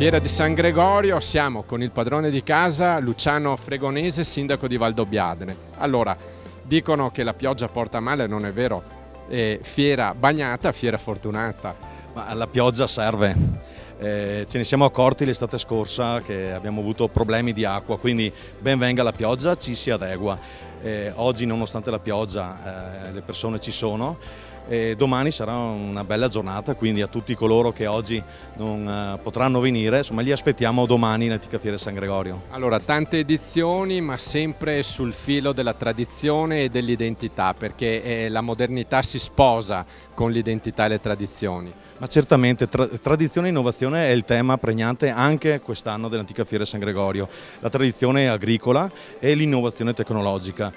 Fiera di San Gregorio, siamo con il padrone di casa Luciano Fregonese, sindaco di Valdobbiadene. Allora, dicono che la pioggia porta male, non è vero? Fiera bagnata, fiera fortunata. Ma la pioggia serve. Ce ne siamo accorti l'estate scorsa che abbiamo avuto problemi di acqua, quindi ben venga la pioggia, ci si adegua. Oggi, nonostante la pioggia, le persone ci sono. Domani sarà una bella giornata, quindi a tutti coloro che oggi non potranno venire, insomma, li aspettiamo domani nell'Antica Fiera San Gregorio. Allora, tante edizioni, ma sempre sul filo della tradizione e dell'identità, perché la modernità si sposa con l'identità e le tradizioni. Ma certamente tradizione e innovazione è il tema pregnante anche quest'anno dell'Antica Fiera San Gregorio, la tradizione agricola e l'innovazione tecnologica.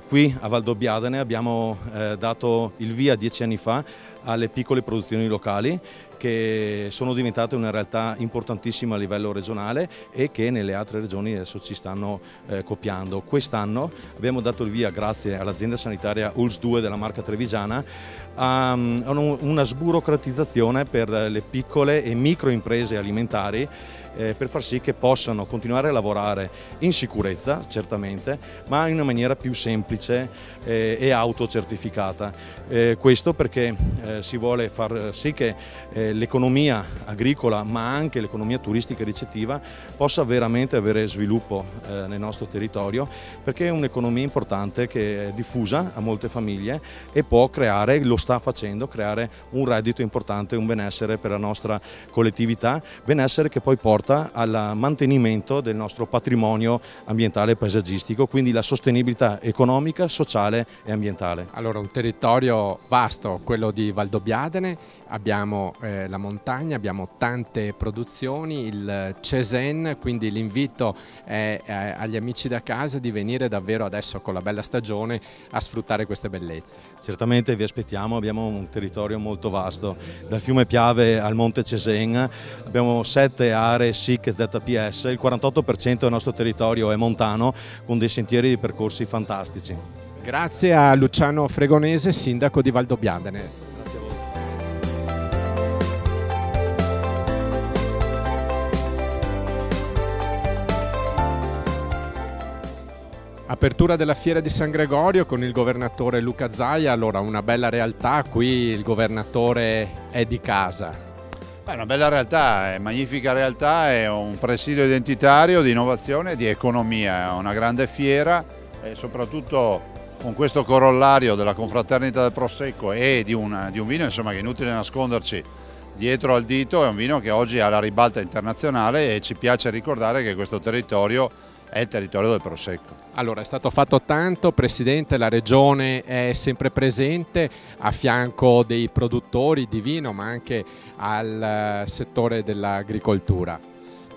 Qui a Valdobbiadene abbiamo dato il via 10 anni fa alle piccole produzioni locali che sono diventate una realtà importantissima a livello regionale e che nelle altre regioni adesso ci stanno copiando. Quest'anno abbiamo dato il via, grazie all'azienda sanitaria ULSS 2 della Marca Trevigiana, a una sburocratizzazione per le piccole e micro imprese alimentari per far sì che possano continuare a lavorare in sicurezza, certamente, ma in una maniera più semplice e autocertificata. Questo perché si vuole far sì che l'economia agricola, ma anche l'economia turistica e ricettiva, possa veramente avere sviluppo nel nostro territorio, perché è un'economia importante che è diffusa a molte famiglie e può creare, lo sta facendo, creare un reddito importante, un benessere per la nostra collettività, benessere che poi porta al mantenimento del nostro patrimonio ambientale e paesaggistico, quindi la sostenibilità economica, sociale e ambientale. Allora, un territorio vasto, quello di Valdobbiadene, abbiamo la montagna, abbiamo tante produzioni, il Cesen, quindi l'invito è agli amici da casa di venire davvero adesso con la bella stagione a sfruttare queste bellezze. Certamente vi aspettiamo, abbiamo un territorio molto vasto, dal fiume Piave al monte Cesen, abbiamo 7 aree SIC e ZPS, il 48% del nostro territorio è montano con dei sentieri di percorsi fantastici. Grazie a Luciano Fregonese, sindaco di Valdobbiadene. Apertura della Fiera di San Gregorio con il governatore Luca Zaia. Allora, una bella realtà, qui il governatore è di casa. È una bella realtà, è magnifica realtà, è un presidio identitario di innovazione e di economia, è una grande fiera e soprattutto con questo corollario della confraternita del Prosecco e di un vino, insomma, che è inutile nasconderci dietro al dito, è un vino che oggi ha la ribalta internazionale e ci piace ricordare che questo territorio è il territorio del Prosecco. Allora, è stato fatto tanto, Presidente, la Regione è sempre presente a fianco dei produttori di vino, ma anche al settore dell'agricoltura.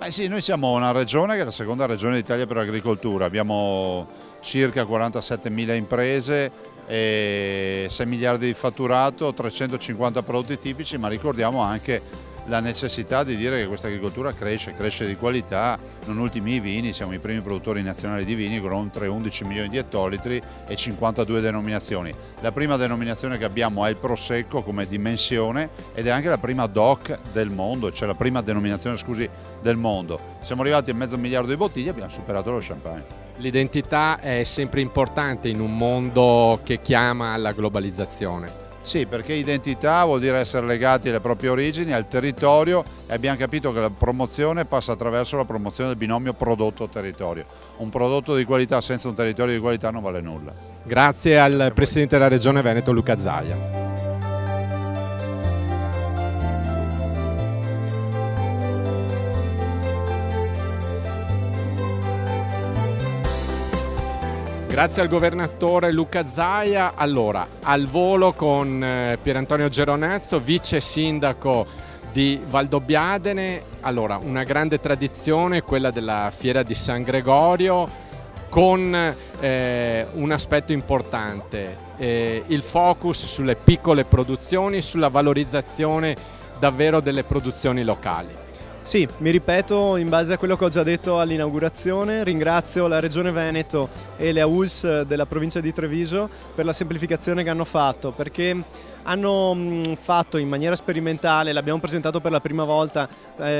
Sì, noi siamo una regione che è la seconda regione d'Italia per l'agricoltura, abbiamo circa 47.000 imprese, e 6 miliardi di fatturato, 350 prodotti tipici, ma ricordiamo anche la necessità di dire che questa agricoltura cresce di qualità, non ultimi i vini, siamo i primi produttori nazionali di vini con oltre 11 milioni di ettolitri e 52 denominazioni. La prima denominazione che abbiamo è il Prosecco come dimensione ed è anche la prima DOC del mondo, cioè la prima denominazione, scusi, del mondo. Siamo arrivati a mezzo miliardo di bottiglie e abbiamo superato lo champagne. L'identità è sempre importante in un mondo che chiama alla globalizzazione. Sì, perché identità vuol dire essere legati alle proprie origini, al territorio e abbiamo capito che la promozione passa attraverso la promozione del binomio prodotto-territorio. Un prodotto di qualità senza un territorio di qualità non vale nulla. Grazie al Presidente della Regione Veneto Luca Zaia. Grazie al governatore Luca Zaia. Allora, al volo con Pierantonio Geronazzo, vice sindaco di Valdobbiadene. Allora, una grande tradizione, quella della Fiera di San Gregorio, con un aspetto importante, il focus sulle piccole produzioni, sulla valorizzazione davvero delle produzioni locali. Sì, mi ripeto in base a quello che ho già detto all'inaugurazione, ringrazio la Regione Veneto e le AULSS della provincia di Treviso per la semplificazione che hanno fatto, perché hanno fatto in maniera sperimentale, l'abbiamo presentato per la prima volta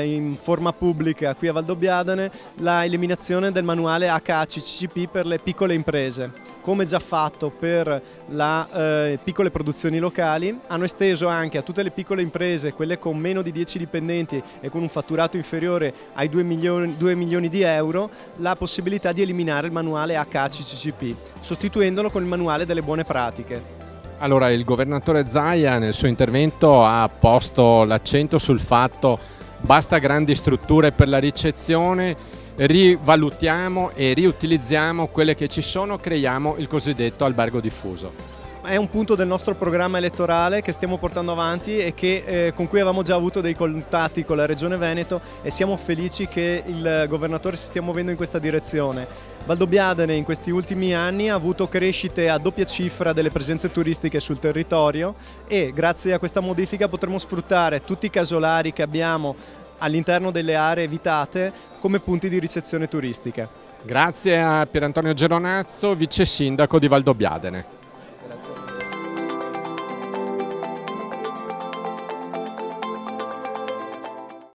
in forma pubblica qui a Valdobbiadene, la eliminazione del manuale HACCP per le piccole imprese. Come già fatto per le piccole produzioni locali, hanno esteso anche a tutte le piccole imprese, quelle con meno di 10 dipendenti e con un fatturato inferiore ai 2 milioni di euro, la possibilità di eliminare il manuale HACCP, sostituendolo con il manuale delle buone pratiche. Allora, il governatore Zaia nel suo intervento ha posto l'accento sul fatto basta grandi strutture per la ricezione, rivalutiamo e riutilizziamo quelle che ci sono, creiamo il cosiddetto albergo diffuso. È un punto del nostro programma elettorale che stiamo portando avanti e con cui avevamo già avuto dei contatti con la Regione Veneto e siamo felici che il governatore si stia muovendo in questa direzione. Valdobbiadene in questi ultimi anni ha avuto crescite a doppia cifra delle presenze turistiche sul territorio e grazie a questa modifica potremo sfruttare tutti i casolari che abbiamo all'interno delle aree evitate come punti di ricezione turistica. Grazie a Pier Antonio Geronazzo, vice sindaco di Valdobbiadene.